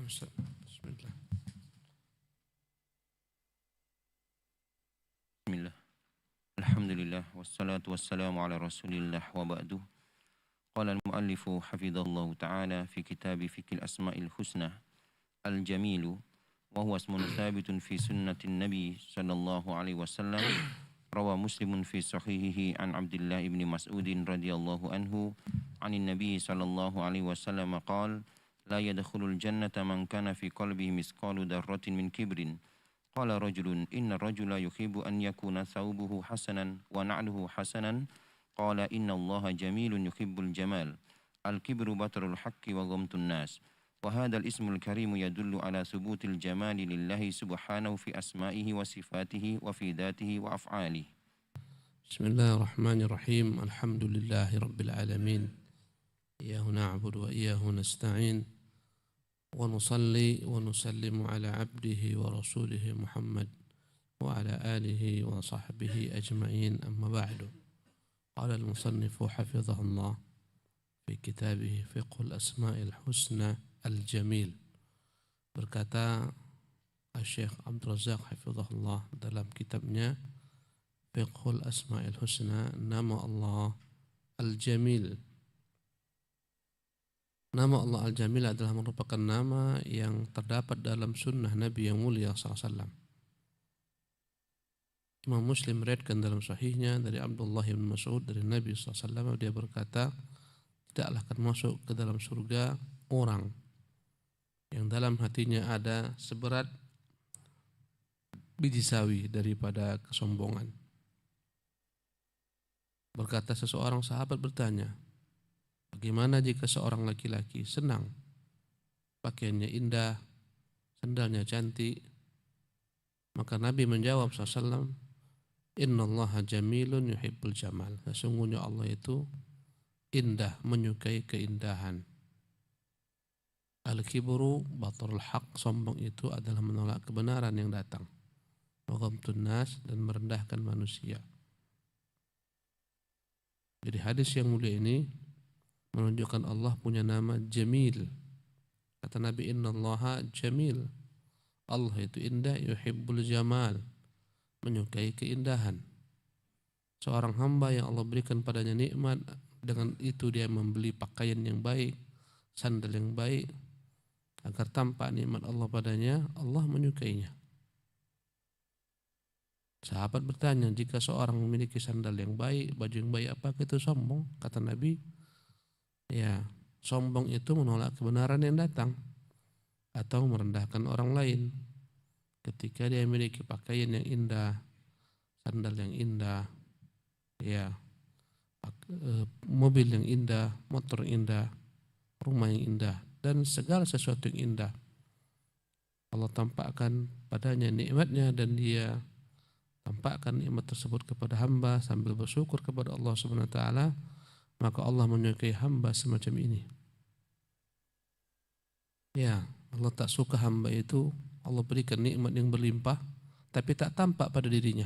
Bismillah. Bismillah. Alhamdulillah wassalatu wassalamu ala Rasulillah wa ba'du. Qala al-muallifu hafizallahu ta'ala fi kitab Fiqh al-Asma'il Husna al-Jamilu wa huwa ismun thabitun fi sunnatin Nabi sallallahu alaihi wasallam. Rawa Muslimun fi sahihihi an Abdullah ibn Mas'udin radhiyallahu anhu anin Nabi sallallahu alaihi wasallam qala la yadkhulul jannata man kana fi qalbihi misqalu darratin min kibrin. Qala rajulun inna rajula yuhibbu an yakuna thawbuhu hasanan wa na'luhu hasanan. Qala inna Allaha jamilun yuhibbul jamal. Al-kibru batarul haqqi wa ghamtun nas. Wa hadha al-ismul karimu yadullu ala thubutil jamali lillahi subhanahu fi asma'ihi wa sifatihi wa fi dhatihi wa af'alihi. Bismillahirrahmanirrahim. Alhamdulillahi rabbil alamin. Iyyahu na'budu wa iyyahu nasta'in. Wa nusalli wa nusallimu ala abdihi wa rasulihi Muhammad wa ala alihi wa sahbihi ajma'in, amma ba'du. Qala al-musannifu hafizahullah fi kitabih Fiqhul Asma'il Husna al-Jamil. Berkata Syekh Abdul Razak hafizahullah dalam kitabnya Fiqhul Asma'il Husna, nama Allah Al-Jamil. Nama Allah Al-Jamil adalah merupakan nama yang terdapat dalam sunnah Nabi yang mulia SAW. Imam Muslim meriwayatkan dalam sahihnya dari Abdullah bin Mas'ud dari Nabi SAW, dia berkata, tidaklah akan masuk ke dalam surga orang yang dalam hatinya ada seberat biji sawi daripada kesombongan. Berkata seseorang sahabat bertanya, bagaimana jika seorang laki-laki senang, pakaiannya indah, sandalnya cantik? Maka Nabi menjawab SAW, innallaha jamilun yuhibbul jamal. Sesungguhnya Allah itu indah, menyukai keindahan. Al-kibru batarul haq, sombong itu adalah menolak kebenaran yang datang. Wa ghamtun nas, dan merendahkan manusia. Jadi hadis yang mulia ini menunjukkan Allah punya nama Jamil. Kata Nabi, innallaha jamil. Allah itu indah, yuhibbul jamal, menyukai keindahan. Seorang hamba yang Allah berikan padanya nikmat, dengan itu dia membeli pakaian yang baik, sandal yang baik, agar tampak nikmat Allah padanya, Allah menyukainya. Sahabat bertanya, jika seorang memiliki sandal yang baik, baju yang baik, apakah itu sombong? Kata Nabi, ya, sombong itu menolak kebenaran yang datang atau merendahkan orang lain. Ketika dia memiliki pakaian yang indah, sandal yang indah, ya, mobil yang indah, motor yang indah, rumah yang indah, dan segala sesuatu yang indah, Allah tampakkan padanya nikmatnya, dan dia tampakkan nikmat tersebut kepada hamba sambil bersyukur kepada Allah Subhanahu wa taala, maka Allah menyukai hamba semacam ini. Ya, Allah tak suka hamba itu Allah berikan nikmat yang berlimpah tapi tak tampak pada dirinya.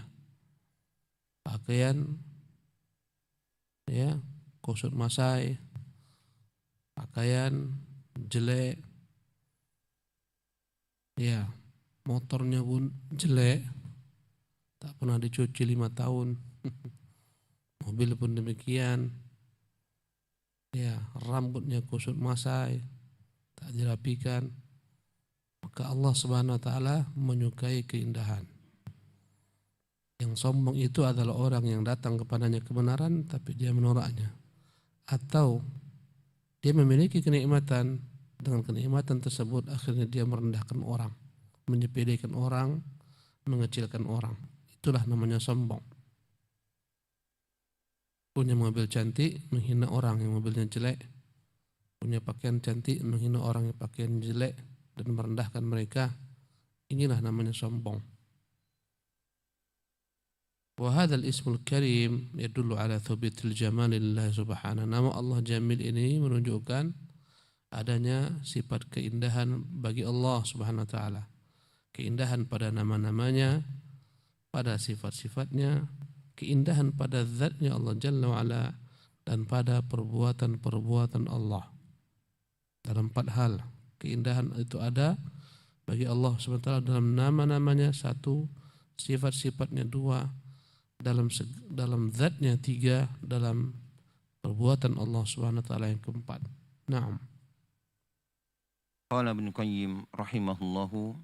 Pakaian, ya, kusut masai, pakaian jelek, ya, motornya pun jelek, tak pernah dicuci 5 tahun, mobil pun demikian, ya, rambutnya kusut masai, tak dirapikan, maka Allah Subhanahu wa taala menyukai keindahan. Yang sombong itu adalah orang yang datang kepadanya kebenaran tapi dia menolaknya, atau dia memiliki kenikmatan, dengan kenikmatan tersebut akhirnya dia merendahkan orang, menyepelekan orang, mengecilkan orang. Itulah namanya sombong. Punya mobil cantik menghina orang yang mobilnya jelek, punya pakaian cantik menghina orang yang pakaian jelek dan merendahkan mereka. Inilah namanya sombong. Wa hadzal ismul karim yadullu ala thubutil jamal lillahi subhanahu. Nama Allah Jamil ini menunjukkan adanya sifat keindahan bagi Allah Subhanahu wa taala. Keindahan pada nama-namanya, pada sifat-sifatnya, keindahan pada zatnya Allah Jalla wa'ala, dan pada perbuatan-perbuatan Allah. Dalam 4 hal, Keindahan itu ada bagi Allah SWT dalam nama-namanya satu, sifat-sifatnya dua, dalam zatnya tiga, dalam perbuatan Allah SWT yang keempat. Naam. Qala Ibnu Qayyim rahimahullahu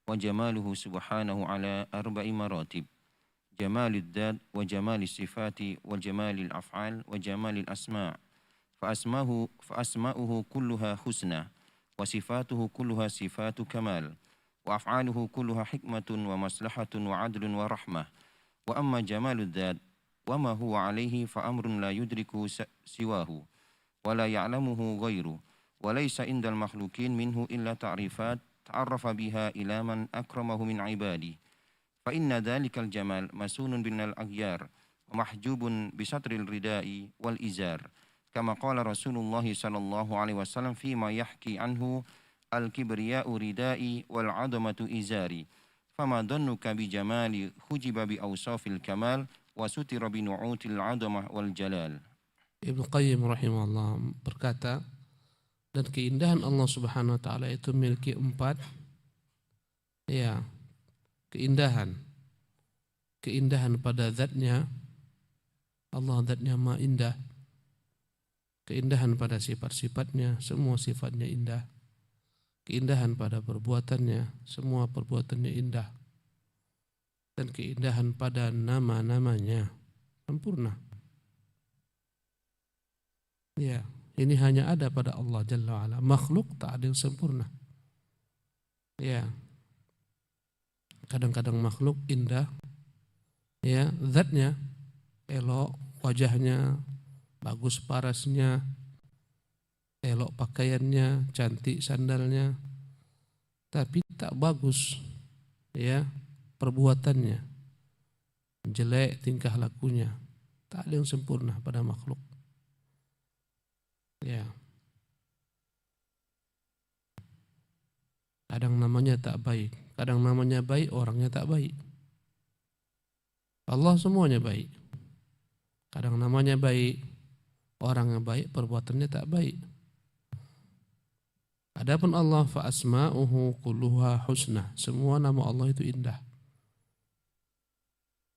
wa jamaluhu subhanahu ala arba'i maratib. Jamalul dzat wa jamalus sifati wa jamalil af'al wa jamalil asma'. فأسماؤه كلها حسنى وصفاته كلها صفات كمال وأفعاله كلها حكمة ومصلحة وعدل ورحمة. وأما جمال الذات وما هو عليه فأمر لا يدركه سواه ولا يعلمه غيره وليس عند المخلوقين منه إلا تعريفات تعرف بها إلى من أكرمه من عباده. فإن ذلك الجمال مسون بين الأغيار ومحجوب بستر الرداء والإزار كما قال رسول الله صلى الله عليه وسلم فيما يحكي عنه الكبرياء ردائي والعظمة إزاري. فما ظنك بجمال حجب بأوصاف الكمال وستر بنعوت العظمة والجلال. Ibnu Qayyim rahimahullah berkata, dan keindahan Allah Subhanahu wa taala itu memiliki 4 keindahan. Keindahan pada zatnya, Allah zatnya maha indah. Keindahan pada sifat-sifatnya, semua sifatnya indah. Keindahan pada perbuatannya, semua perbuatannya indah. Dan keindahan pada nama-namanya sempurna. Ya, ini hanya ada pada Allah Jalla wa'ala. Makhluk tak ada yang sempurna. Ya, kadang-kadang makhluk indah, ya, zatnya elok, wajahnya bagus, parasnya elok, pakaiannya cantik, sandalnya, tapi tak bagus ya perbuatannya, jelek tingkah lakunya. Tak ada yang sempurna pada makhluk. Ya, kadang namanya tak baik, kadang namanya baik, orangnya tak baik. Allah semuanya baik. Kadang namanya baik, orang yang baik, perbuatannya tak baik. Adapun Allah fa asma'uhu kulluha husna, semua nama Allah itu indah.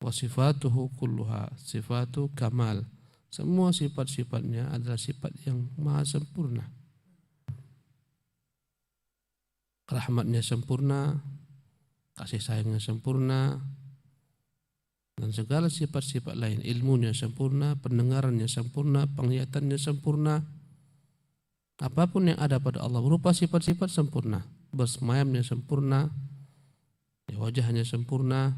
Wa sifatuhu kulluha sifatu kamal, semua sifat-sifatnya adalah sifat yang maha sempurna. Rahmatnya sempurna, kasih sayangnya sempurna, dan segala sifat-sifat lain. Ilmunya sempurna, pendengarannya sempurna, penglihatannya sempurna. Apapun yang ada pada Allah berupa sifat-sifat sempurna. Bersemayamnya sempurna, wajahnya sempurna.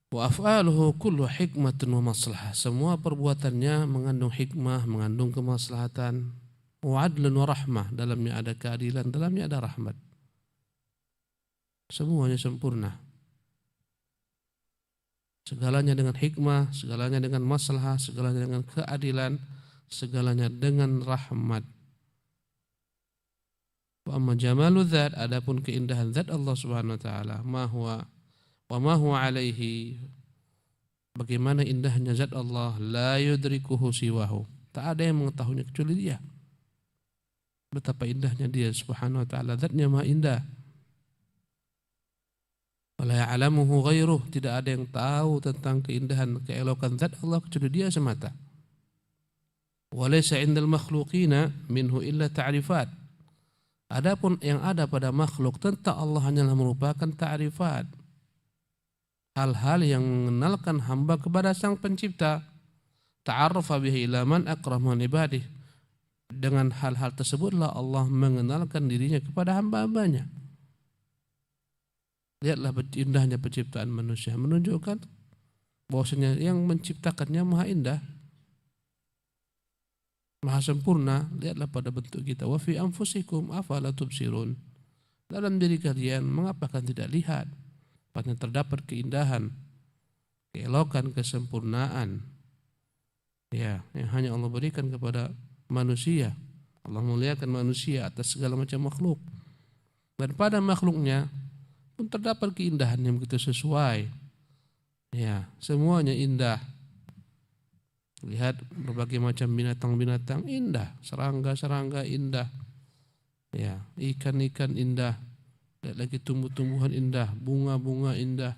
Wa af'aluhu kullu hikmatun wa maslahah, semua perbuatannya mengandung hikmah, mengandung kemaslahatan. Wa adlun wa rahmah, dalamnya ada keadilan, dalamnya ada rahmat. Semuanya sempurna. Segalanya dengan hikmah, segalanya dengan maslahah, segalanya dengan keadilan, segalanya dengan rahmat. Wa amma jamalu dzat, adapun keindahan zat Allah Subhanahu wa taala, ma huwa wa ma huwa alaihi, bagaimana indahnya zat Allah, la yudrikuhu siwahu, tak ada yang mengetahuinya kecuali Dia. Betapa indahnya Dia Subhanahu wa taala, zatnya maha indah. Wala ya'lamuhu ghairuh, tidak ada yang tahu tentang keindahan, keelokan zat Allah kecuali Dia semata. Walaysa 'indal makhluqina minhu illa ta'rifat. Adapun yang ada pada makhluk tentang Allah hanyalah merupakan ta'rifat. Hal-hal yang mengenalkan hamba kepada Sang Pencipta. Ta'arrafa bihi ila man akrama min ibadihi. Dengan hal-hal tersebutlah Allah mengenalkan dirinya kepada hamba-hambanya. Lihatlah indahnya penciptaan manusia, menunjukkan bahwasanya yang menciptakannya maha indah, maha sempurna. Lihatlah pada bentuk kita. Wa fi anfusikum afala tubsirun, dalam diri kalian mengapa kalian tidak lihat? Pada terdapat keindahan, keelokan, kesempurnaan, ya, yang hanya Allah berikan kepada manusia. Allah muliakan manusia atas segala macam makhluk, dan pada makhluknya pun terdapat keindahan yang begitu sesuai. Ya, semuanya indah. Lihat berbagai macam binatang-binatang indah, serangga-serangga indah, Ya, ikan-ikan indah, lihat lagi tumbuh-tumbuhan indah, bunga-bunga indah.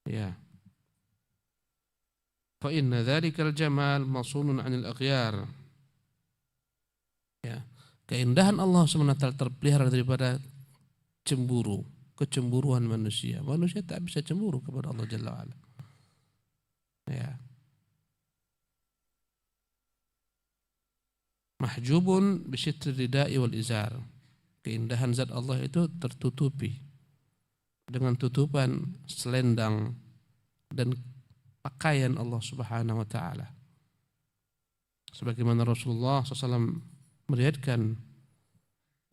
Ya. Fa inna dzalikal jamal masunun 'anil aghyar. Ya. Keindahan Allah SWT terpelihara daripada cemburu, kecemburuan manusia. Manusia tak bisa cemburu kepada Allah Jalla wa Ala. Ya. Mahjubun bisyitri ridai wal izar. Keindahan zat Allah itu tertutupi dengan tutupan selendang dan pakaian Allah Subhanahu wa taala. Sebagaimana Rasulullah SAW meriwayatkan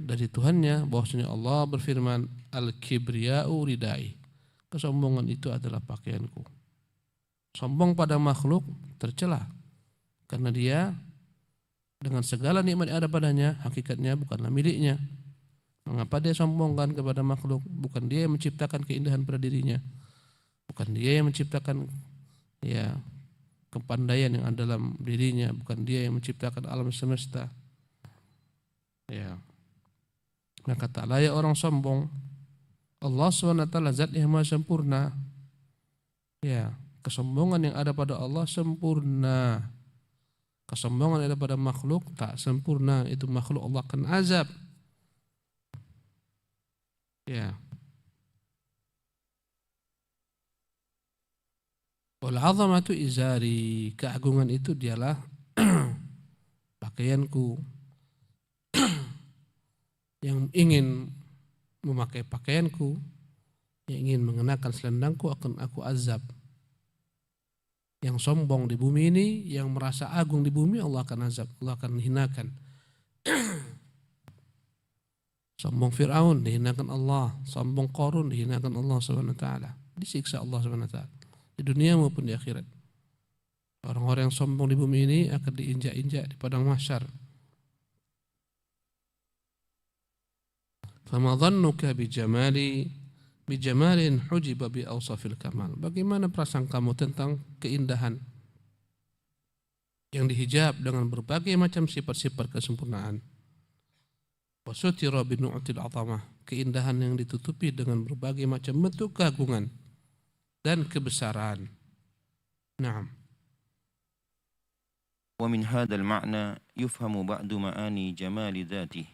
dari Tuhannya bahwasanya Allah berfirman, al-kibriya'u ridai. Kesombongan itu adalah pakaianku. Sombong pada makhluk tercela karena dia dengan segala nikmat yang ada padanya hakikatnya bukanlah miliknya. Mengapa dia sombongkan kepada makhluk? Bukan dia yang menciptakan keindahan pada dirinya. Bukan dia yang menciptakan ya kepandaian yang ada dalam dirinya. Bukan dia yang menciptakan alam semesta. Ya. Maka tak layak orang sombong. Allah SWT zat yang maha sempurna. Ya, kesombongan yang ada pada Allah sempurna. Kesombongan yang ada pada makhluk tak sempurna. Itu makhluk Allah akan azab. Ya. Wal 'azamatu izari, keagungan itu dialah pakaianku. Yang ingin memakai pakaianku, yang ingin mengenakan selendangku akan aku azab. Yang sombong di bumi ini, yang merasa agung di bumi, Allah akan azab, Allah akan hinakan. Sombong Fir'aun dihinakan Allah, sombong Qarun dihinakan Allah SWT, disiksa Allah SWT di dunia maupun di akhirat. Orang-orang yang sombong di bumi ini akan diinjak-injak di padang mahsyar. Fama dhannuka bijamalin hujiba bi awsafil kamal. Bagaimana perasaan kamu tentang keindahan yang dihijab dengan berbagai macam sifat-sifat kesempurnaan? Wasutira bi nu'til 'azamah, keindahan yang ditutupi dengan berbagai macam bentuk keagungan dan kebesaran. Naam. Wa min hadzal ma'na yufhamu ba'du ma'ani jamali dzatihi.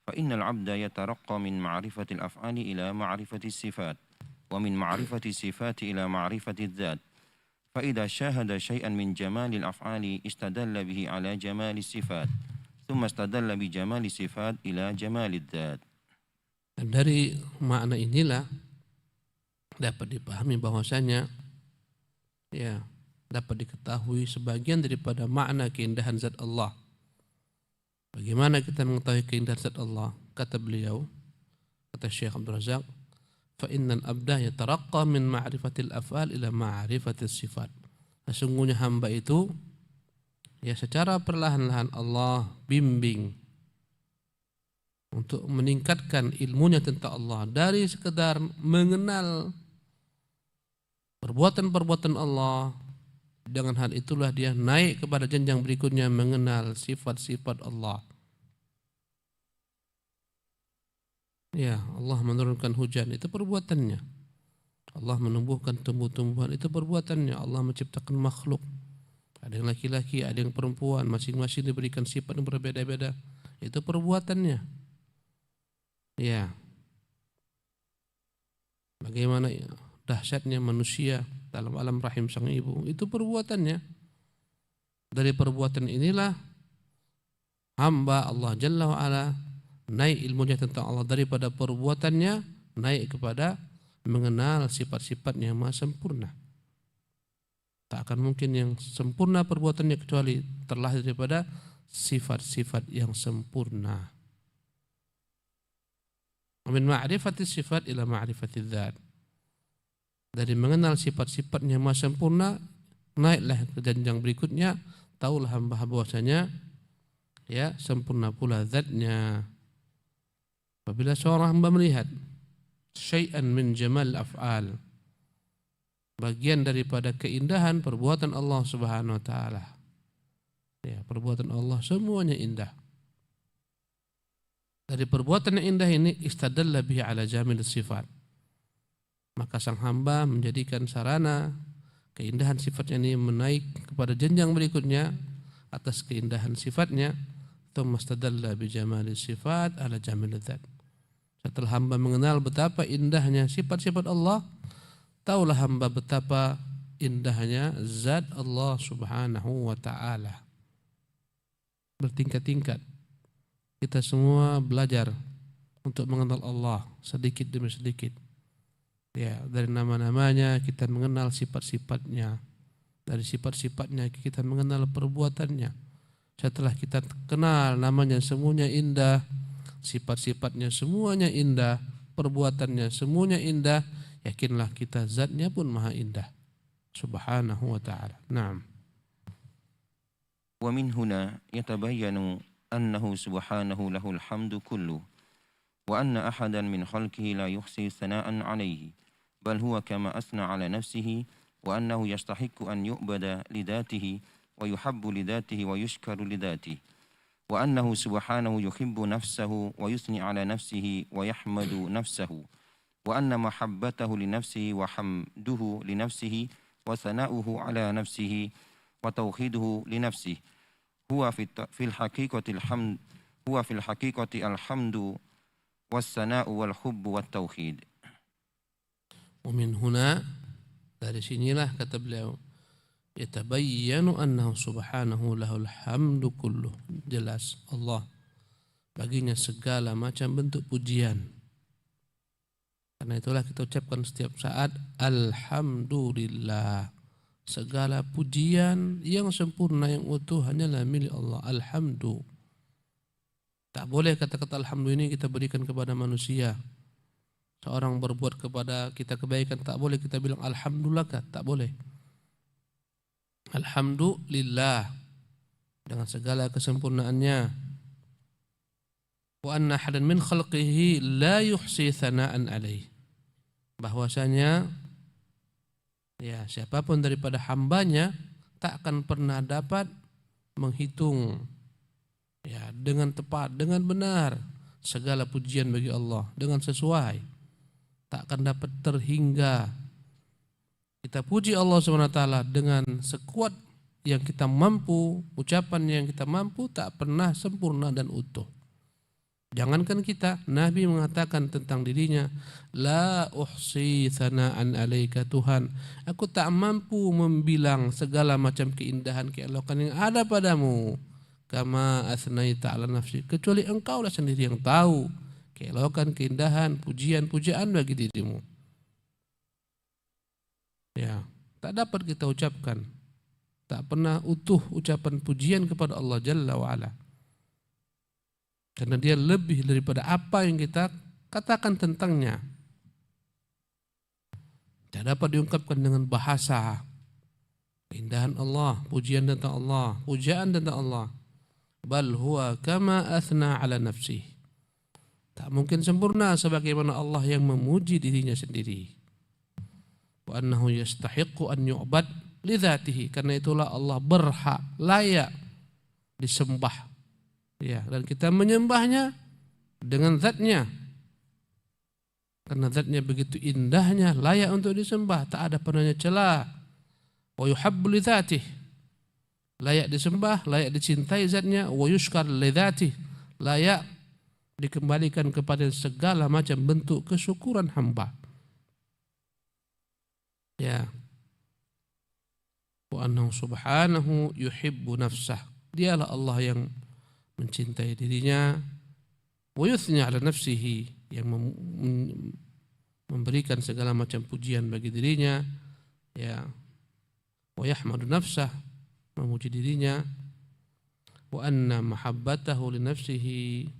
Fa innal 'abda yataraqqa min ma'rifatil af'ali ila ma'rifatis sifat, wa min ma'rifatis sifati ila ma'rifatidz dzat. Fa idza syahada syai'an min jamalil af'ali istadalla bihi 'ala jamalis sifat. Tsumma istadalla bi jamali sifat ila jamalid dzat. Dan dari makna inilah dapat dipahami bahwasanya ya dapat diketahui sebagian daripada makna keindahan zat Allah. Bagaimana kita mengetahui keindahan zat Allah? Kata beliau, kata Syekh Abdul Razak, fa innal abda yataraqqa min ma'rifatil af'al ila ma'rifatis sifat. Sesungguhnya hamba itu ya secara perlahan-lahan Allah bimbing untuk meningkatkan ilmunya tentang Allah dari sekedar mengenal perbuatan-perbuatan Allah. Dengan hal itulah dia naik kepada jenjang berikutnya mengenal sifat-sifat Allah. Ya, Allah menurunkan hujan itu perbuatannya. Allah menumbuhkan tumbuh-tumbuhan itu perbuatannya. Allah menciptakan makhluk. Ada yang laki-laki, ada yang perempuan, masing-masing diberikan sifat yang berbeda-beda. Itu perbuatannya. Ya. Bagaimana dahsyatnya manusia dalam alam rahim sang ibu, itu perbuatannya. Dari perbuatan inilah hamba Allah Jalla wa Ala naik ilmunya tentang Allah, daripada perbuatannya naik kepada mengenal sifat-sifatnya yang maha sempurna. Tak akan mungkin yang sempurna perbuatannya kecuali terlahir daripada sifat-sifat yang sempurna. Min ma'rifati sifat ila ma'rifati dzat. Dari mengenal sifat-sifatnya maha sempurna, naiklah ke jenjang berikutnya, taulah hamba bahwasanya ya sempurna pula zatnya. Apabila seorang hamba melihat syai'an min jamal af'al, bagian daripada keindahan perbuatan Allah Subhanahu wa taala. Ya, perbuatan Allah semuanya indah. Dari perbuatan yang indah ini istadalla bihi ala jamil sifat. Maka sang hamba menjadikan sarana keindahan sifatnya ini menaik kepada jenjang berikutnya atas keindahan sifatnya. Tsumma istadalla bi jamali sifat ala jamil dzat. Setelah hamba mengenal betapa indahnya sifat-sifat Allah, taulah hamba betapa indahnya zat Allah Subhanahu wa ta'ala. Bertingkat-tingkat kita semua belajar untuk mengenal Allah sedikit demi sedikit. Ya, dari nama-namanya kita mengenal sifat-sifatnya. Dari sifat-sifatnya kita mengenal perbuatannya. Setelah kita kenal namanya semuanya indah, sifat-sifatnya semuanya indah, perbuatannya semuanya indah, yakinlah kita zatnya pun maha indah. Subhanahu wa ta'ala. Naam. Wa min huna yatabayyanu annahu subhanahu lahul hamdu kullu wa anna ahadan min khalqihi la yuhsi sana'an alayhi bal huwa kama asna ala nafsihi wa annahu yastahiqqu an yu'bada lidatihi wa yuhabbu lidatihi wa yushkaru lidatihi wa annahu subhanahu yuhibbu nafsahu wa yusni ala nafsihi wa yahmadu nafsahu wa anna mahabbatahu li nafsihi wa hamduhu li nafsihi wa sana'uhu ala nafsihi wa tauhiduhu li nafsihi huwa fil haqiqati alhamd huwa fil haqiqati alhamdu was-sana'u wal hubbu wat tauhid. Wa min huna, dari sinilah kata beliau, yatabayyanu annahu subhanahu lahul hamdu kulluh. Jelas Allah baginya segala macam bentuk pujian. Karena itulah kita ucapkan setiap saat alhamdulillah. Segala pujian yang sempurna yang utuh hanyalah milik Allah. Alhamdu. Tak boleh kata-kata alhamdu ini kita berikan kepada manusia. Seorang berbuat kepada kita kebaikan, tak boleh kita bilang alhamdulillah, tak boleh. Alhamdulillah dengan segala kesempurnaannya. Wa anna ahadan min khalqihi la yuhsi thana'an alaih. Bahwasanya ya, siapapun daripada hambanya tak akan pernah dapat menghitung ya dengan tepat, dengan benar segala pujian bagi Allah dengan sesuai. Tak akan dapat terhingga. Kita puji Allah SWT dengan sekuat yang kita mampu, ucapan yang kita mampu tak pernah sempurna dan utuh. Jangankan kita, Nabi mengatakan tentang dirinya, la uhsi thana'an alaika Tuhan, aku tak mampu membilang segala macam keindahan keelokan yang ada padamu, kama athnaita ala nafsi, kecuali engkau lah sendiri yang tahu keelokan, keindahan, pujian-pujian bagi dirimu. Ya, tak dapat kita ucapkan, tak pernah utuh ucapan pujian kepada Allah Jalla wa'ala. Karena dia lebih daripada apa yang kita katakan tentangnya. Tidak dapat diungkapkan dengan bahasa. Keindahan Allah, pujian tentang Allah, pujaan tentang Allah. Bal huwa kama athna ala nafsih. Tak mungkin sempurna sebagaimana Allah yang memuji dirinya sendiri. Wa annahu yastahiqqu an yu'bad li dzatihi. Karena itulah Allah berhak, layak disembah. Ya, dan kita menyembahnya dengan zatnya. Karena zatnya begitu indahnya, layak untuk disembah, tak ada padanya celah. Wa yuhabbu li dzatih. Layak disembah, layak dicintai zatnya, wa yushkar li dzatih. Layak dikembalikan kepada segala macam bentuk kesyukuran hamba. Ya. Wa annahu subhanahu yuhibbu nafsah. Dialah Allah yang mencintai dirinya, wa yuthni ala nafsihi, yang memberikan segala macam pujian bagi dirinya, ya, wa yahmadu nafsah, memuji dirinya, wa anna mahabbatahu li nafsihi,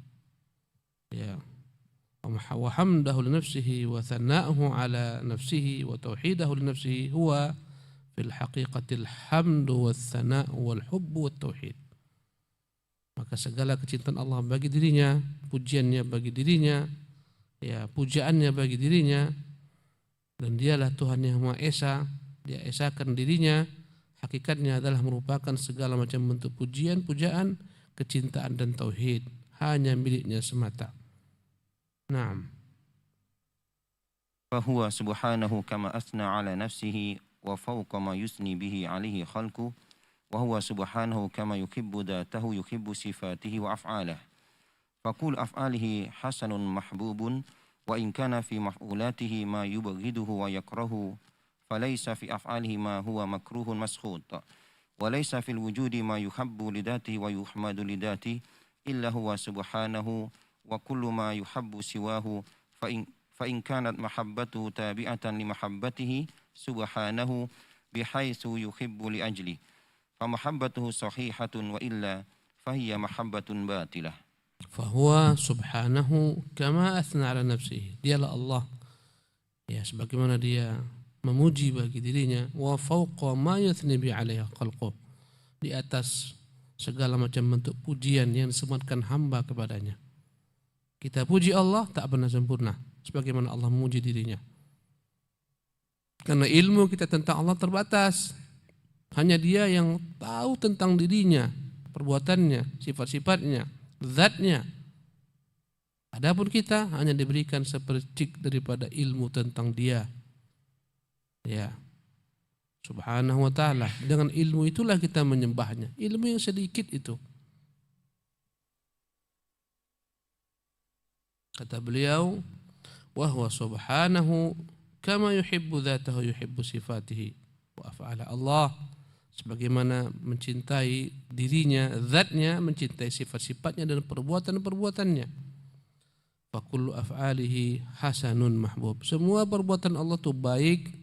ya, wa hamdahu li nafsihi wa thana'uhu ala nafsihi wa tauhidahu li nafsihi huwa fil haqiqatil hamdu wath thana'u wal hubbu wat tauhid. Maka segala kecintaan Allah bagi dirinya, pujiannya bagi dirinya, ya, pujaannya bagi dirinya, dan dialah Tuhan yang Maha Esa. Dia esakan dirinya, hakikatnya adalah merupakan segala macam bentuk pujian, pujaan, kecintaan dan tauhid hanya miliknya semata. Naam. فهو سبحانه كما أثنى على نفسه وفوق ما يثني به عليه خلقه وهو سبحانه كما يحب ذاته يحب صفاته وأفعاله فكل أفعاله حسن محبوب وإن كان في مفعولاته ما يبغضه ويكرهه فليس في أفعاله ما هو مكروه مسخوط وليس في الوجود ما يحب لذاته ويحمد لذاته إلا هو سبحانه وكل ما يحب سواه فإن كانت محبته تابعة لمحبته سبحانه بحيث يحب لأجله فمحبته صحيحة وإلا فهي محبة باطلة. Fahuwa subhanahu kama athna ala nafsihi. Dialah Allah, ya, sebagaimana dia memuji bagi dirinya, wa fawqa ma yuthni bi alaiha khalquh, di atas segala macam bentuk pujian yang disematkan hamba kepadanya. Kita puji Allah tak pernah sempurna sebagaimana Allah memuji dirinya. Karena ilmu kita tentang Allah terbatas. Hanya Dia yang tahu tentang dirinya, perbuatannya, sifat-sifatnya, zatnya. Adapun kita hanya diberikan sepercik daripada ilmu tentang Dia. Ya. Subhanahu wa ta'ala. Dengan ilmu itulah kita menyembahnya. Ilmu yang sedikit itu. Kata beliau, wa huwa subhanahu kama yuhibbu dzatahu yuhibbu sifatihi wa af'ala. Allah sebagaimana mencintai dirinya, zatnya, mencintai sifat-sifatnya dan perbuatan-perbuatannya. Fa kullu af'alihi hasanun mahbub. Semua perbuatan Allah itu baik,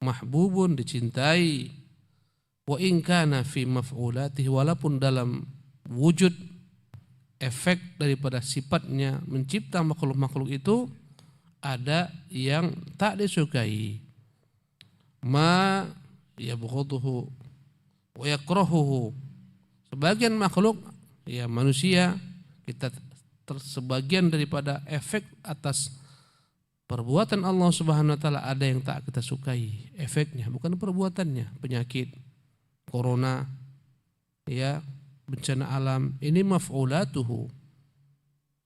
mahbubun, dicintai. Wa in kana fi maf'ulatihi, walaupun dalam wujud efek daripada sifatnya mencipta makhluk-makhluk itu ada yang tak disukai. Ma yabghuduhu wa yakrahuhu. Sebagian makhluk, ya manusia, kita tersebagian daripada efek atas perbuatan Allah Subhanahu wa taala ada yang tak kita sukai. Efeknya bukan perbuatannya. Penyakit, corona, ya, bencana alam, ini maf'ulatuhu,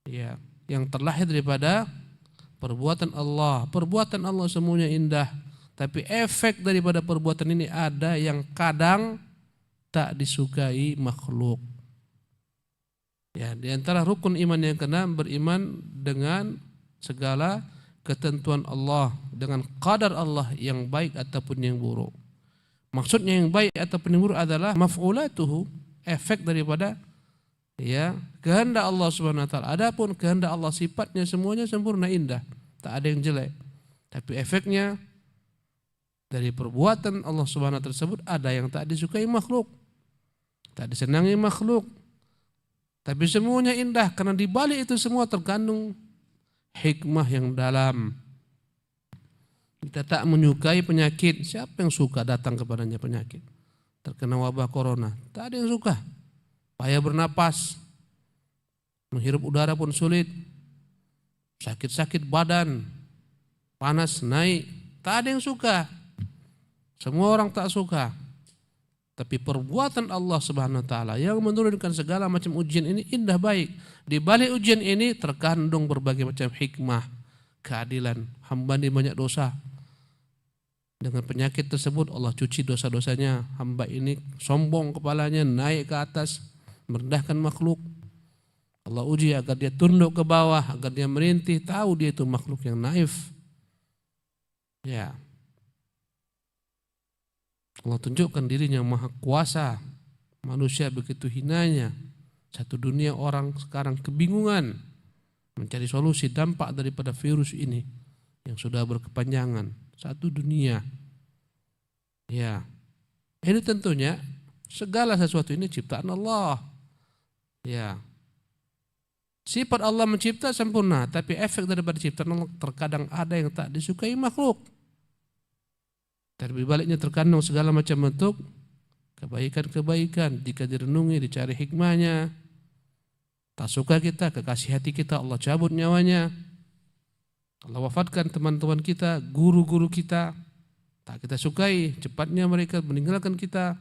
ya, yang terlahir daripada perbuatan Allah. Perbuatan Allah semuanya indah, tapi efek daripada perbuatan ini ada yang kadang tak disukai makhluk. Ya, di antara rukun iman yang keenam, beriman dengan segala ketentuan Allah, dengan qadar Allah yang baik ataupun yang buruk. Maksudnya yang baik ataupun yang buruk adalah maf'ulatuhu, efek daripada, ya, kehendak Allah Subhanahu wa taala. Adapun kehendak Allah sifatnya semuanya sempurna, indah, tak ada yang jelek. Tapi efeknya dari perbuatan Allah Subhanahu wa taala tersebut ada yang tak disukai makhluk, tak disenangi makhluk. Tapi semuanya indah karena di balik itu semua terkandung hikmah yang dalam. Kita tak menyukai penyakit. Siapa yang suka datang kepadanya penyakit? Terkena wabah corona, tak ada yang suka. Payah bernapas, menghirup udara pun sulit, sakit-sakit badan, panas naik, tak ada yang suka. Semua orang tak suka. Tapi perbuatan Allah Subhanahu wa taala yang menurunkan segala macam ujian ini indah baik. Di balik ujian ini terkandung berbagai macam hikmah, keadilan. Hamba ini banyak dosa. Dengan penyakit tersebut Allah cuci dosa-dosanya. Hamba ini sombong kepalanya, naik ke atas, merendahkan makhluk. Allah uji agar dia tunduk ke bawah, agar dia merintih, tahu dia itu makhluk yang naif. Ya. Allah tunjukkan dirinya maha kuasa. Manusia begitu hinanya. Satu dunia orang sekarang kebingungan mencari solusi dampak daripada virus ini yang sudah berkepanjangan. Satu dunia. Ya. Ini tentunya segala sesuatu ini ciptaan Allah. Ya. Sifat Allah mencipta sempurna, tapi efek daripada ciptaan Allah terkadang ada yang tak disukai makhluk. Tapi baliknya terkandung segala macam bentuk kebaikan-kebaikan jika direnungi, dicari hikmahnya. Tak suka kita, kekasih hati kita, Allah cabut nyawanya. Allah wafatkan teman-teman kita, guru-guru kita. Tak kita sukai, cepatnya mereka meninggalkan kita.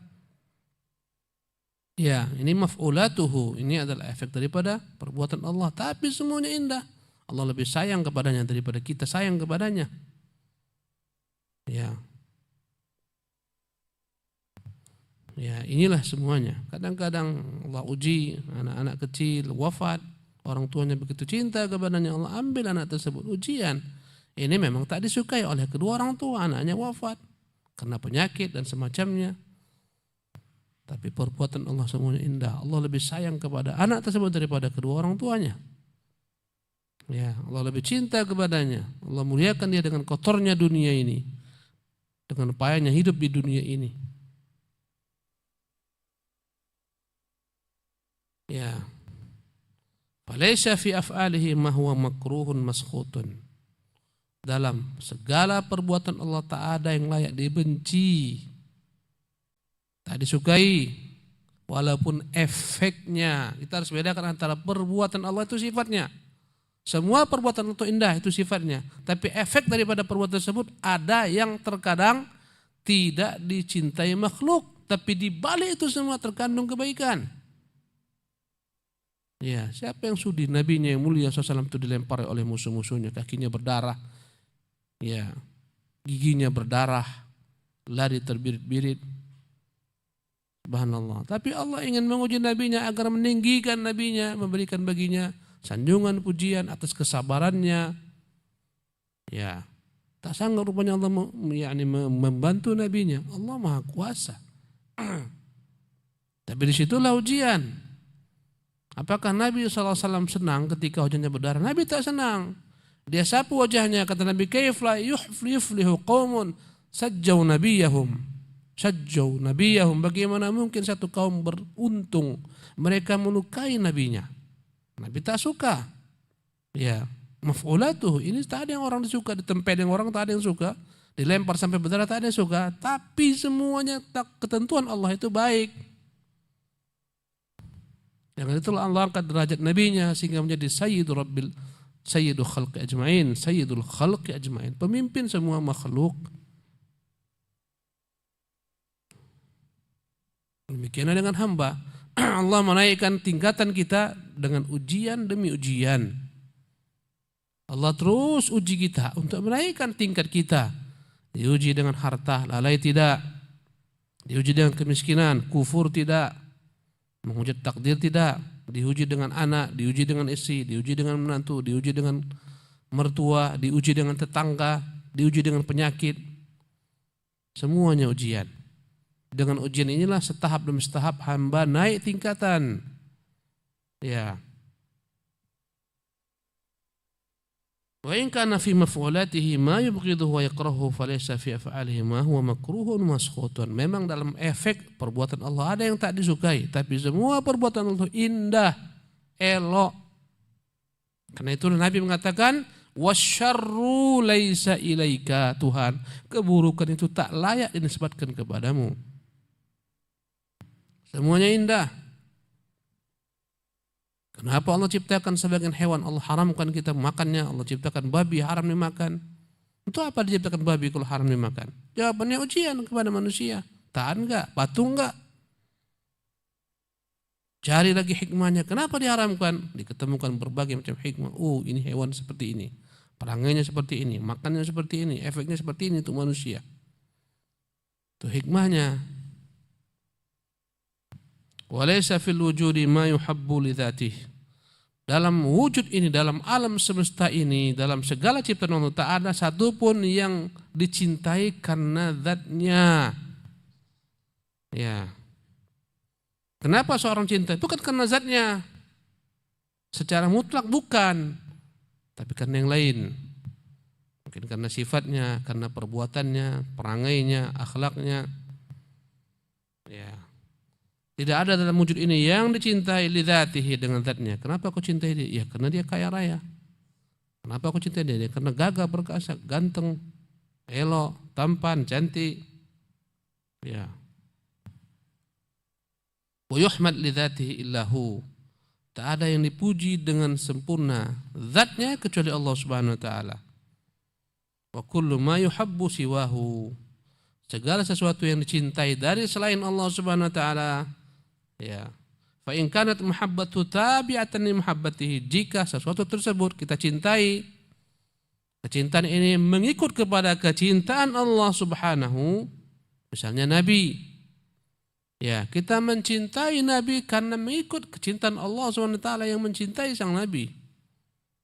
Ya, ini maf'ulatuhu, ini adalah efek daripada perbuatan Allah. Tapi semuanya indah. Allah lebih sayang kepadanya daripada kita sayang kepadanya. Ya. Ya, inilah semuanya. Kadang-kadang Allah uji anak-anak kecil wafat, orang tuanya begitu cinta kepadanya, Allah ambil anak tersebut ujian. Ini memang tak disukai oleh kedua orang tua, anaknya wafat karena penyakit dan semacamnya. Tapi perbuatan Allah semuanya indah. Allah lebih sayang kepada anak tersebut daripada kedua orang tuanya. Ya, Allah lebih cinta kepadanya. Allah muliakan dia dengan kotornya dunia ini, dengan payahnya hidup di dunia ini. Ya. Falaysa fi af'alihi ma huwa makruhun maskhutun. Dalam segala perbuatan Allah tak ada yang layak dibenci, tak disukai, walaupun efeknya. Kita harus bedakan antara perbuatan Allah itu sifatnya. Semua perbuatan itu indah, itu sifatnya. Tapi efek daripada perbuatan tersebut ada yang terkadang tidak dicintai makhluk, tapi di balik itu semua terkandung kebaikan. Ya, siapa yang sudi nabinya yang mulia SAW itu dilempari oleh musuh-musuhnya, kakinya berdarah, ya, giginya berdarah, lari terbirit-birit. Subhanallah. Tapi Allah ingin menguji nabinya agar meninggikan nabinya, memberikan baginya sanjungan pujian atas kesabarannya. Ya, tak sanggup rupanya Allah membantu nabinya. Allah Maha Kuasa. Tapi disitulah ujian. Apakah Nabi SAW senang ketika wajahnya berdarah? Nabi tak senang. Dia sapu wajahnya, kata Nabi, kaifla yuflihu qaumun sajjau nabiyahum. Sajjau nabiyahum. Bagaimana mungkin satu kaum beruntung mereka melukai nabinya? Nabi tak suka. Ya, maf'ulatuh. Ini tak ada yang orang disuka, ditempelin orang tak ada yang suka, dilempar sampai berdarah tak ada yang suka. Tapi semuanya ketentuan Allah itu baik. Dengan itulah Allah angkat derajat nabinya sehingga menjadi sayyidul khalqi ajma'in, sayyidul khalqi ajma'in, pemimpin semua makhluk. Demikianlah dengan hamba. Allah menaikkan tingkatan kita dengan ujian demi ujian. Allah terus uji kita untuk menaikkan tingkat kita. Diuji dengan harta, lalai tidak. Diuji dengan kemiskinan, kufur tidak. Menghujat takdir tidak, diuji dengan anak, diuji dengan istri, diuji dengan menantu, diuji dengan mertua, diuji dengan tetangga, diuji dengan penyakit. Semuanya ujian. Dengan ujian inilah setahap demi setahap hamba naik tingkatan. Ya. Wa in kana fi maf'ulatihi ma yubghiduhu wa yakrahu falaysa fi af'alihi ma huwa makruhun maskhutun. Memang dalam efek perbuatan Allah ada yang tak disukai, tapi semua perbuatan Allah indah, elok. Karena itu Nabi mengatakan wasyarru laisa ilaika, Tuhan, keburukan itu tak layak dinisbatkan kepadamu. Semuanya indah. Kenapa Allah ciptakan sebagian hewan Allah haramkan kita makannya? Allah ciptakan babi haram dimakan. Untuk apa diciptakan babi kalau haram dimakan? Jawabannya ujian kepada manusia. Tahan enggak? Patuh enggak? Cari lagi hikmahnya. Kenapa diharamkan? Diketemukan berbagai macam hikmah. Oh, ini hewan seperti ini, perangainya seperti ini, makannya seperti ini, efeknya seperti ini untuk manusia. Itu hikmahnya. Walaysa fil wujudi ma yuhabbu li dzatihi. Dalam wujud ini, dalam alam semesta ini, dalam segala ciptaan Allah, tak ada satupun yang dicintai karena zatnya. Ya. Kenapa seorang cinta? Bukan karena zatnya. Secara mutlak bukan. Tapi karena yang lain. Mungkin karena sifatnya, karena perbuatannya, perangainya, akhlaknya. Ya. Tidak ada dalam wujud ini yang dicintai lidzatihi, dengan zatnya. Kenapa aku cintai dia? Ya karena dia kaya raya. Kenapa aku cintai dia? Karena gagah, perkasa, ganteng, elok, tampan, cantik. Ya. Wa yuhmad lidzatihi illahu. Tak ada yang dipuji dengan sempurna zatnya kecuali Allah Subhanahu wa taala. Wa kullu ma yuhabbu siwahu. Segala sesuatu yang dicintai dari selain Allah Subhanahu wa taala, ya, Fa in kanat mahabbatu tabi'atan li mahabbatihi, jika sesuatu tersebut kita cintai, kecintaan ini mengikut kepada kecintaan Allah Subhanahu, misalnya Nabi. Ya, kita mencintai Nabi karena mengikut kecintaan Allah Subhanahu wa taala yang mencintai sang Nabi,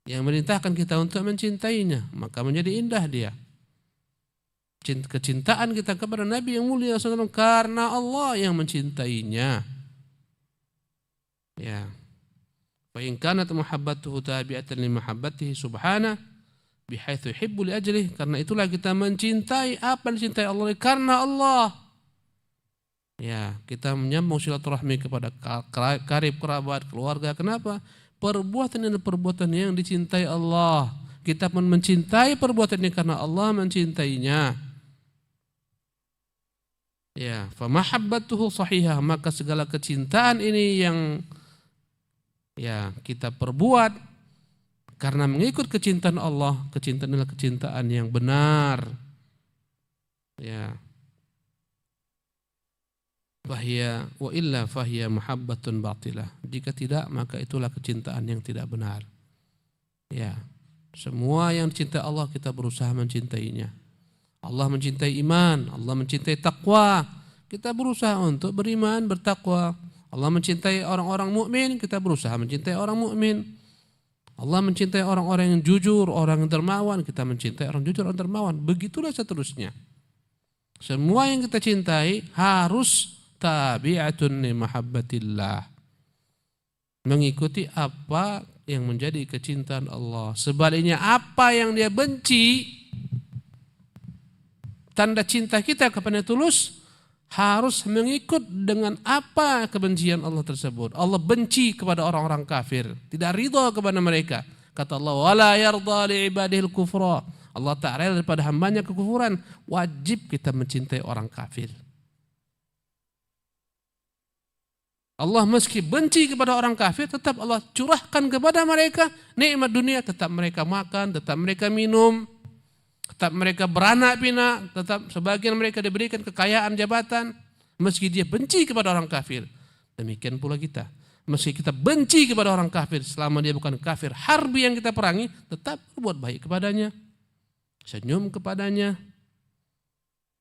yang merintahkan kita untuk mencintainya, maka menjadi indah dia. Kecintaan kita kepada Nabi yang mulia SAW karena Allah yang mencintainya. Ya. Fa in kanat muhabbatuhu tabi'atan li mahabbatihi subhanahu bihaitsu yuhibbu li ajlihi, karena itulah kita mencintai apa yang dicintai Allah karena Allah. Ya, kita menyambung silaturahmi kepada karib kerabat, keluarga. Kenapa? Perbuatan ini perbuatan yang dicintai Allah. Kita pun mencintai perbuatan ini karena Allah mencintainya. Ya, fa mahabbatuhu sahihah, maka segala kecintaan ini yang ya kita perbuat karena mengikut kecintaan Allah, kecintaan adalah kecintaan yang benar. Ya. Fahiya wa illa fahiya mahabbatun batilah. Jika tidak, maka itulah kecintaan yang tidak benar. Ya. Semua yang dicintai Allah kita berusaha mencintainya. Allah mencintai iman, Allah mencintai takwa. Kita berusaha untuk beriman, bertakwa. Allah mencintai orang-orang mukmin, kita berusaha mencintai orang mukmin. Allah mencintai orang-orang yang jujur, orang yang dermawan, kita mencintai orang jujur, orang dermawan. Begitulah seterusnya. Semua yang kita cintai harus tabi'atun li mahabbatillah. Mengikuti apa yang menjadi kecintaan Allah. Sebaliknya apa yang dia benci, tanda cinta kita kepada tulus harus mengikut dengan apa kebencian Allah tersebut. Allah benci kepada orang-orang kafir, tidak ridha kepada mereka. Kata Allah, wala yarda li ibadihil kufra. Allah tak rela daripada hambanya kekufuran. Wajib kita mencintai orang kafir. Allah meski benci kepada orang kafir, tetap Allah curahkan kepada mereka nikmat dunia, tetap mereka makan, tetap mereka minum, tetap mereka beranak pinak, tetap sebagian mereka diberikan kekayaan jabatan, meski dia benci kepada orang kafir. Demikian pula kita, meski kita benci kepada orang kafir, selama dia bukan kafir harbi yang kita perangi, tetap berbuat baik kepadanya, senyum kepadanya,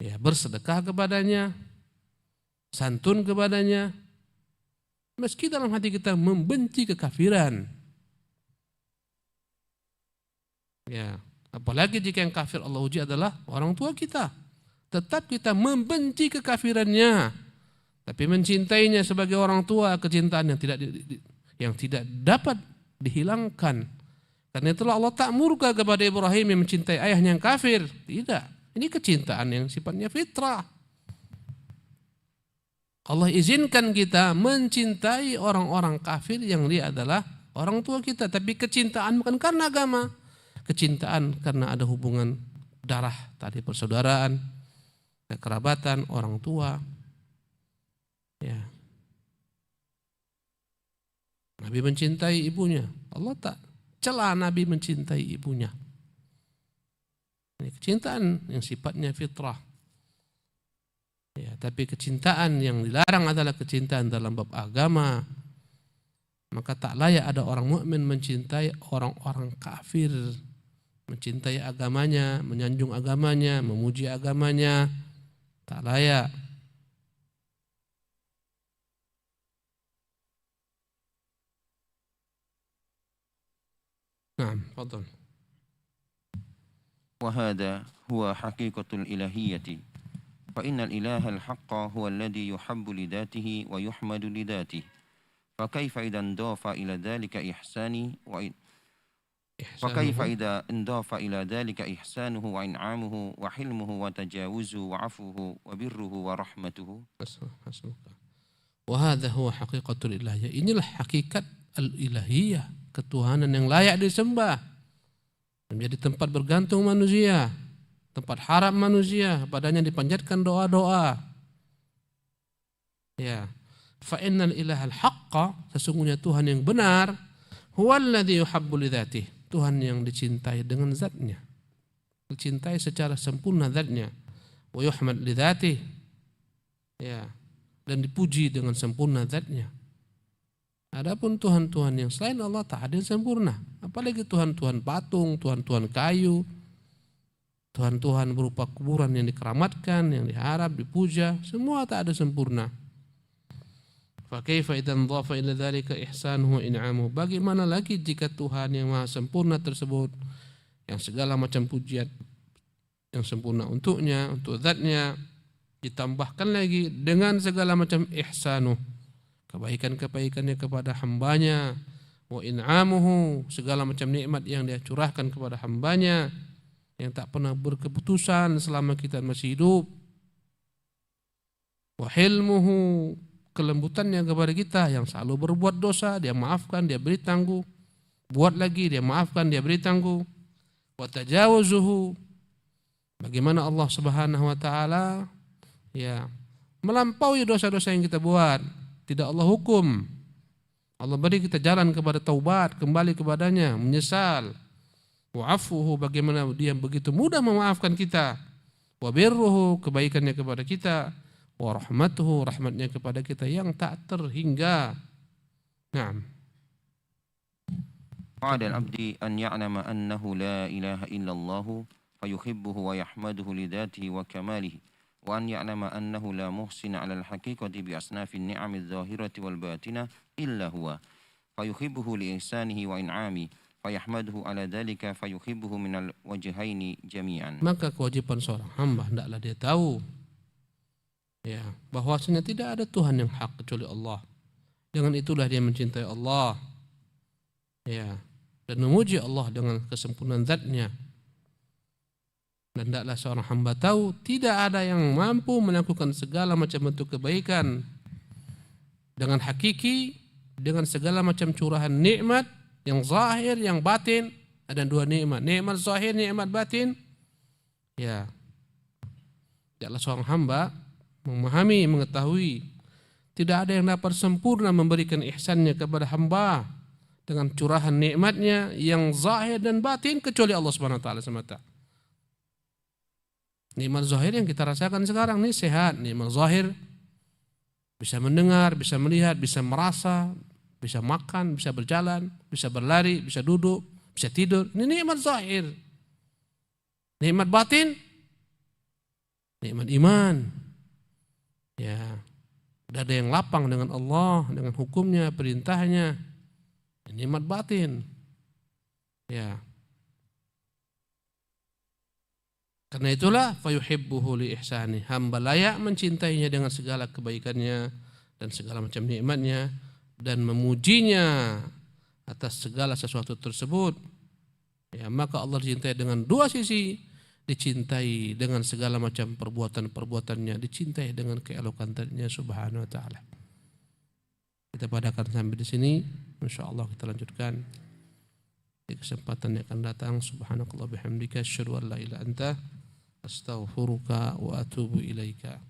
ya, bersedekah kepadanya, santun kepadanya, meski dalam hati kita membenci kekafiran. Ya, apalagi jika yang kafir Allah uji adalah orang tua kita. Tetap kita membenci kekafirannya, tapi mencintainya sebagai orang tua, kecintaan yang tidak dapat dihilangkan. Karena itulah Allah tak murka kepada Ibrahim yang mencintai ayahnya yang kafir. Tidak, ini kecintaan yang sifatnya fitrah. Allah izinkan kita mencintai orang-orang kafir yang dia adalah orang tua kita. Tapi kecintaan bukan karena agama. Kecintaan karena ada hubungan darah, tadi persaudaraan, kekerabatan, orang tua. Ya. Nabi mencintai ibunya. Allah tak cela Nabi mencintai ibunya. Ini kecintaan yang sifatnya fitrah. Ya, tapi kecintaan yang dilarang adalah kecintaan dalam bab agama. Maka tak layak ada orang mukmin mencintai orang-orang kafir, mencintai agamanya, menyanjung agamanya, memuji agamanya, tak layak. Nah, fadhal. وهذا هو حقيقة الإلهية. فإن الإله الحق هو الذي يحب لذاته ويحمد لذاته. فكيف إذا انضاف إلى ذلك إحسانه وإنعامه وحلمه وتجاوزه وعفوه وبره ورحمته. وهذا هو حقيقة الإلهية. Inilah hakikat al-ilahiyah, ketuhanan yang layak disembah, menjadi tempat bergantung manusia, tempat harap manusia, padanya dipanjatkan doa-doa. Ya, fa innal ilahal haqqa, sesungguhnya Tuhan yang benar, huwallazi yuhabbu lidzatihi, Tuhan yang dicintai dengan zatnya, dicintai secara sempurna zatnya, wa yuhmad lidzatihi, ya, dan dipuji dengan sempurna zatnya. Adapun Tuhan-Tuhan yang selain Allah tak ada yang sempurna. Apalagi Tuhan-Tuhan patung, Tuhan-Tuhan kayu, Tuhan-Tuhan berupa kuburan yang dikeramatkan, yang diharap, dipuja, semua tak ada sempurna. Fa kaifa idzan dhafa ila dzalika ihsanuhu wa in'amuhu. Bagaimana lagi jika Tuhan yang maha sempurna tersebut, yang segala macam pujian yang sempurna untuknya, untuk zatnya, ditambahkan lagi dengan segala macam ihsanuh, kebaikan-kebaikannya kepada hambanya, wa in'amuhu, segala macam nikmat yang dia curahkan kepada hambanya, yang tak pernah berkeputusan selama kita masih hidup, wa hilmuhu, kelembutannya kepada kita yang selalu berbuat dosa, dia maafkan, dia beri tangguh, buat lagi, dia maafkan, dia beri tangguh, wa tajawuzuhu, bagaimana Allah Subhanahu wa taala ya melampaui dosa-dosa yang kita buat, tidak Allah hukum. Allah beri kita jalan kepada taubat, kembali kepadanya, menyesal. Wa afuhu, bagaimana dia begitu mudah memaafkan kita. Wa birruhu, kebaikannya kepada kita. Wa rahmatuhu, rahmatnya kepada kita yang tak terhingga. Naam. وعلى العبد أن يعلم أنه لا إله إلا الله فيحبه ويحمده لذاته وكماله وأن يعلم أنه لا محسن على الحقيقة بأصناف النعم الظاهرة والباطنة إلا هو فيحبه لإحسانه وإنعامه فيحمده على ذلك فيحبه من الوجهين جميعا. Maka kewajiban seorang hamba hendaklah dia tahu ya bahwasanya tidak ada Tuhan yang hak kecuali Allah. Dengan itulah dia mencintai Allah ya dan memuji Allah dengan kesempurnaan zatnya. Dan hendaklah seorang hamba tahu tidak ada yang mampu melakukan segala macam bentuk kebaikan dengan hakiki, dengan segala macam curahan nikmat yang zahir, yang batin. Ada dua nikmat, nikmat zahir, nikmat batin. Ya, hendaklah seorang hamba memahami, mengetahui tidak ada yang dapat sempurna memberikan ihsannya kepada hamba dengan curahan nikmatnya yang zahir dan batin kecuali Allah Subhanahu wa taala semata. Nikmat zahir yang kita rasakan sekarang ini sehat, nikmat zahir, bisa mendengar, bisa melihat, bisa merasa, bisa makan, bisa berjalan, bisa berlari, bisa duduk, bisa tidur. Ini nikmat zahir. Nikmat batin, nikmat iman. Ya, tidak ada yang lapang dengan Allah, dengan hukumnya, perintahnya. Ini nikmat batin. Ya. Karena itulah fayuhibbuhu li ihsani, hamba layak mencintainya dengan segala kebaikannya dan segala macam nikmatnya dan memujinya atas segala sesuatu tersebut. Ya, maka Allah dicintai dengan dua sisi, dicintai dengan segala macam perbuatan-perbuatannya, dicintai dengan keelokan-Nya Subhanahu wa taala. Kita padakan sampai di sini, insyaallah kita lanjutkan di kesempatan yang akan datang. Subhanakallah bihamdika asyhadu an la ilaha illa anta astaghfiruka wa atubu ilaika.